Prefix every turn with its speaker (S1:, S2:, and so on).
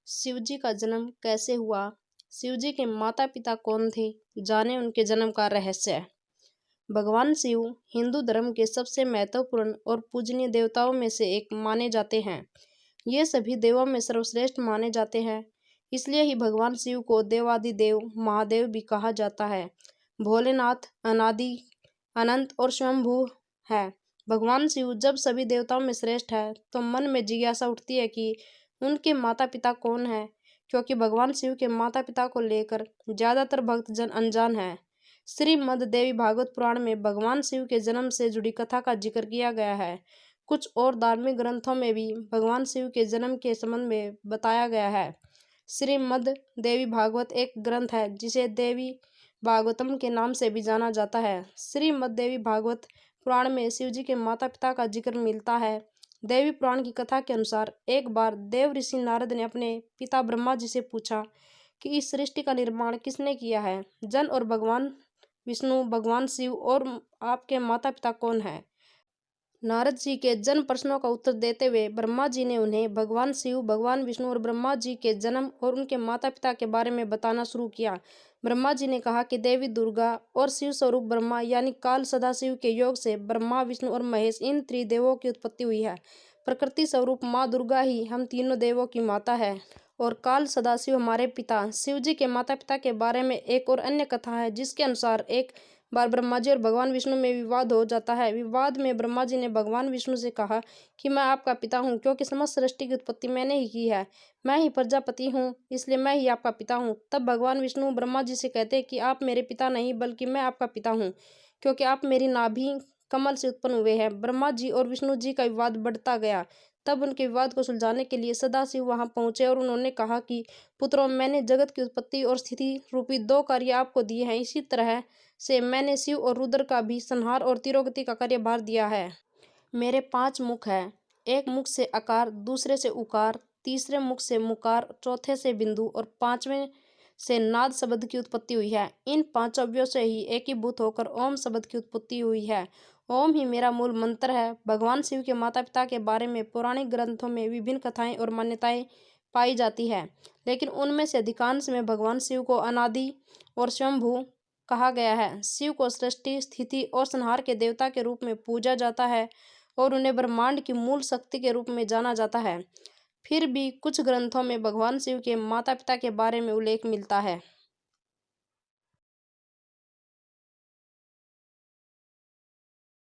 S1: शिव जी का जन्म कैसे हुआ? शिव जी के माता पिता कौन थे? जाने उनके जन्म का रहस्य। भगवान शिव हिंदू धर्म के सबसे महत्वपूर्ण और पूजनीय देवताओं में से एक माने जाते हैं। ये सभी देवों में सर्वश्रेष्ठ माने जाते हैं। इसलिए ही भगवान शिव को देवादिदेव महादेव भी कहा जाता है। भोलेनाथ अनादि अनंत और स्वयंभू है। भगवान शिव जब सभी देवताओं में श्रेष्ठ है तो मन में जिज्ञासा उठती है कि उनके माता पिता कौन है, क्योंकि भगवान शिव के माता पिता को लेकर ज्यादातर भक्त जन अनजान है। श्रीमद् देवी भागवत पुराण में भगवान शिव के जन्म से जुड़ी कथा का जिक्र किया गया है। कुछ और धार्मिक ग्रंथों में भी भगवान शिव के जन्म के संबंध में बताया गया है। श्रीमद् देवी भागवत एक ग्रंथ है जिसे देवी भागवतम के नाम से भी जाना जाता है। श्रीमद् देवी भागवत पुराण में शिव जी के माता पिता का जिक्र मिलता है। देवी पुराण की कथा के अनुसार एक बार देव ऋषि नारद ने अपने पिता ब्रह्मा जी से पूछा कि इस सृष्टि का निर्माण किसने किया है। जन और भगवान विष्णु, भगवान शिव और आपके माता पिता कौन है? नारद जी के जन्म प्रश्नों का उत्तर देते हुए ब्रह्मा जी ने उन्हें भगवान शिव, भगवान विष्णु और ब्रह्मा जी के जन्म और उनके माता पिता के बारे में बताना शुरू किया। ब्रह्मा जी ने कहा कि देवी दुर्गा और शिव स्वरूप ब्रह्मा यानी काल सदाशिव के योग से ब्रह्मा, विष्णु और महेश इन त्रिदेवों की उत्पत्ति हुई है। प्रकृति स्वरूप माँ दुर्गा ही हम तीनों देवों की माता है और काल सदाशिव हमारे पिता। शिव जी के माता पिता के बारे में एक और अन्य कथा है जिसके अनुसार एक बार ब्रह्मा जी और भगवान विष्णु में विवाद हो जाता है। विवाद में ब्रह्मा जी ने भगवान विष्णु से कहा कि मैं आपका पिता हूँ, क्योंकि समस्त सृष्टि की उत्पत्ति मैंने ही की है। मैं ही प्रजापति हूँ, इसलिए मैं ही आपका पिता हूँ। तब भगवान विष्णु ब्रह्मा जी से कहते कि आप मेरे पिता नहीं बल्कि मैं आपका पिता हूँ, क्योंकि आप मेरी नाभि कमल से उत्पन्न हुए हैं। ब्रह्मा जी और विष्णु जी का विवाद बढ़ता गया। तब उनके विवाद को सुलझाने के लिए सदाशिव वहां पहुंचे और उन्होंने कहा कि पुत्रों, मैंने जगत की उत्पत्ति और स्थिति रूपी दो कार्य आपको दिए हैं। इसी तरह से मैंने शिव और रुद्र का भी संहार और तिरोगति का कार्यभार दिया है। मेरे 5 मुख हैं। एक मुख से अकार, दूसरे से उकार, तीसरे मुख से मुकार, चौथे से बिंदु और 5वें से नाद शब्द की उत्पत्ति हुई है। इन 5 अवयवों से ही एकीभूत होकर ओम शब्द की उत्पत्ति हुई है। ओम ही मेरा मूल मंत्र है। भगवान शिव के माता पिता के बारे में पौराणिक ग्रंथों में विभिन्न कथाएं और मान्यताएं पाई जाती है, लेकिन उनमें से अधिकांश में भगवान शिव को अनादि और स्वयंभू कहा गया है। शिव को सृष्टि, स्थिति और संहार के देवता के रूप में पूजा जाता है और उन्हें ब्रह्मांड की मूल शक्ति के रूप में जाना जाता है। फिर भी कुछ ग्रंथों में भगवान शिव के माता पिता के बारे में उल्लेख मिलता है।